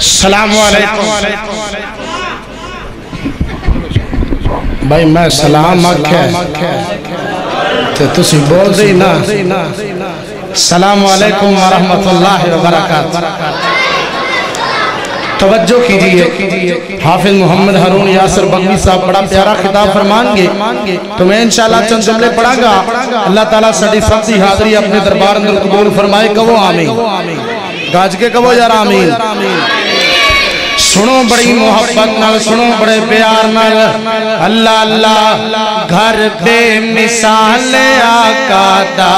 السلام علیکم بھائی میں سلام آکھے تو تسی بول دی نا السلام علیکم ورحمت اللہ وبرکاتہ توجہ کیجئے حافظ محمد ہارون یاسر بغوی صاحب بڑا پیارا خطاب فرمان گے تو میں انشاءاللہ چند جملے پڑھا گا اللہ تعالیٰ سڑی سبزی حاضری اپنے دربار اندر قبول فرمائے کہو آمین گاج کے کہو یار آمین سنو بڑی محبت نال سنو بڑے پیار نال اللہ اللہ گھر بے مثال آقا دا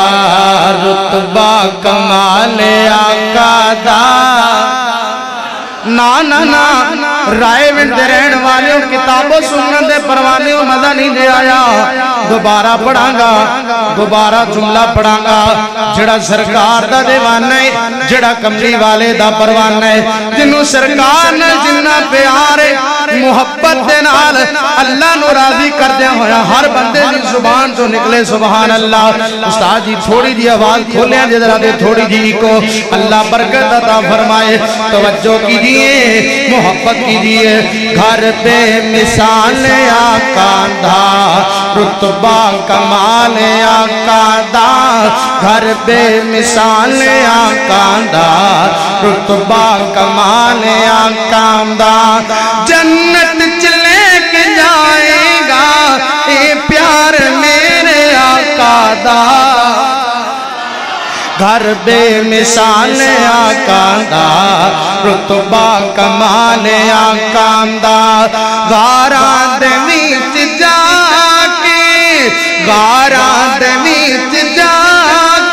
رتبہ کمال آقا دا نا نا نا رائے ونڈ رہن والیوں کتابوں سنن دے پروانیوں مزہ نہیں دے آیا دوبارہ پڑھاں گا دوبارہ جملہ پڑھاں گا جڑا سرکار دا دیوانہ ہے جڑا کملی والے دا پروانہ ہے جنہوں سرکار نے جنہ پیار محبت دے نال اللہ نو راضی کر دیا ہویا ہر بندے جن زبان جو نکلے سبحان اللہ استاد جی تھوڑی جی آواز کھولے ہیں جدرہ دے تھوڑی جی کو اللہ برکت عطا فرمائے توجہ کیجئے محبت کیجئے گھر بے مثال آقا دا رتبہ کمال آقا دا گھر بے مثال آقا دا رتبہ کمال آقا دا جنت چلے کے جائے گا اے پیار میرے آقا دا گھر بے مثال آقا دا رتبہ کمال آقا دا غاران دے ویچ جا کے غاران دے ویچ جا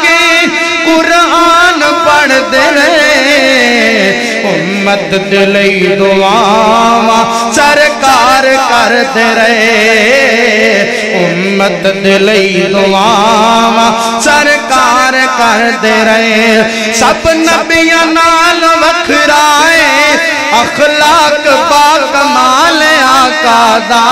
کے قرآن پڑھ دے رہے امت دلی دعاواں سرکار کر دے رہے امت دلی دعاواں سرکار کر دے رہے سب نبیاں نال وکھرائے اخلاق با کمال آقا دا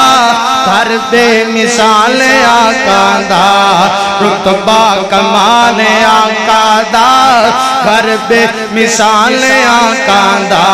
گھر بے مثال آقا دا رتبہ کمال آقا دا گھر بے مثال آقا دا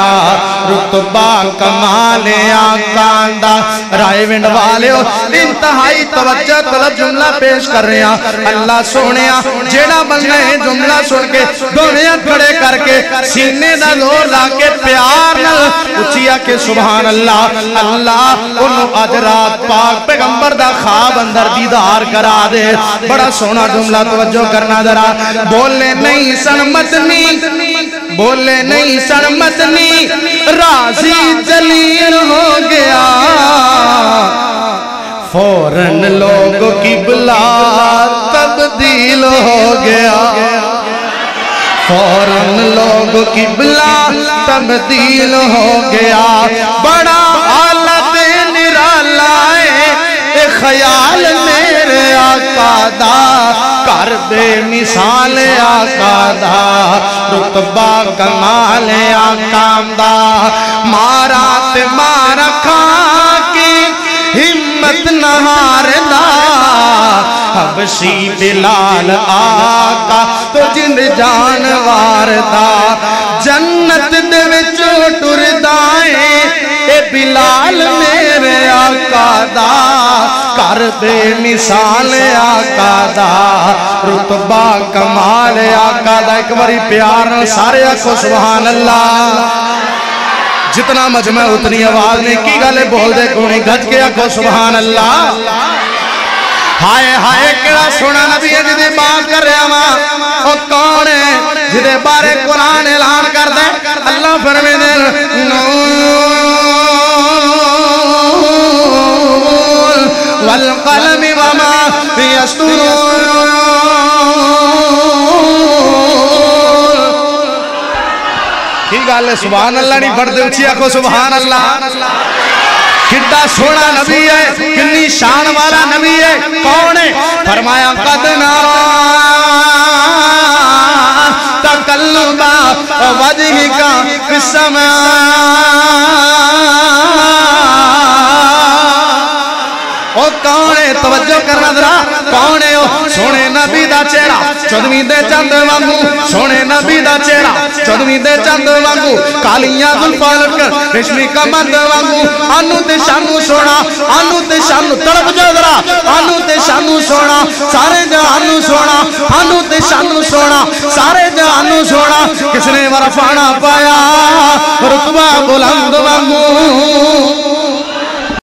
رتبہ کمال آقا دا رائے ونڈ والے ہو انتہائی توجہ طلب جملہ پیش کر رہے ہیں اللہ سونے جیڑا بننے جملہ سن کے دنیا کھڑے کر کے سینے دا زور لا کے پیار نہ اچھیا کہ سبحان اللہ اللہ انہوں اجرات پاک پیغمبر دا خواب اندر دیدار کرا دے بڑا سونا جملہ توجہ کرنا درا بولے نہیں سن متنی بولے نہیں سن متنی راضی جلیل ہو گیا فوراً لوگوں کی بلا تبدیل ہو گیا فوراً لوگوں کی بلا تبدیل ہو گیا بڑا حالت نرالا ہے خیال میرے آقا دا کر بے مثال آقا دا رتبہ کمال آقا دا مارات مارا کھا کی ہمت نہار دا حبشی بلال آقا تو جند جانوار دا جنت دے وچو ٹر دائیں اے بلال میرے آقا دا کر بے مثال آقا دا رتبہ کمال آقا دا ایک باری پیار سارے کو سبحان اللہ جتنا مجمع اتنی آواز نے کی گلے بول دے کونی گھج کے آکھو سبحان اللہ ہائے ہائے کڑا سونا نبی ہے جدے بات کر رہے ہیں او کون ہے جدے بارے قرآن اعلان کر دے اللہ فرمے دے نون والقلم وما یسطرون کی گالے سبحان اللہ نہیں پڑھ دے اچھی آکھو سبحان اللہ کتنا سونا نبی ہے کتنی شان والا نبی ہے کون ہے فرمایا قد نرا تقلب وجهك في السماء او کون ہے توجہ کرنا ذرا کون ہے سونے نبی دا چہرہ چودھویں دے چند وانگو سونے نبی دا چہرہ چودھویں دے چند وانگو کالیاں زلفاں لٹکن ریشمی کمند وانگو آنو تے شانو سونا آنو تے شانو طرف جو ذرا آنو تے شانو سونا سارے جہانو سونا آنو تے شانو سونا سارے جہانو سونا کس نے ورفانا پایا رتبہ بلند وانگو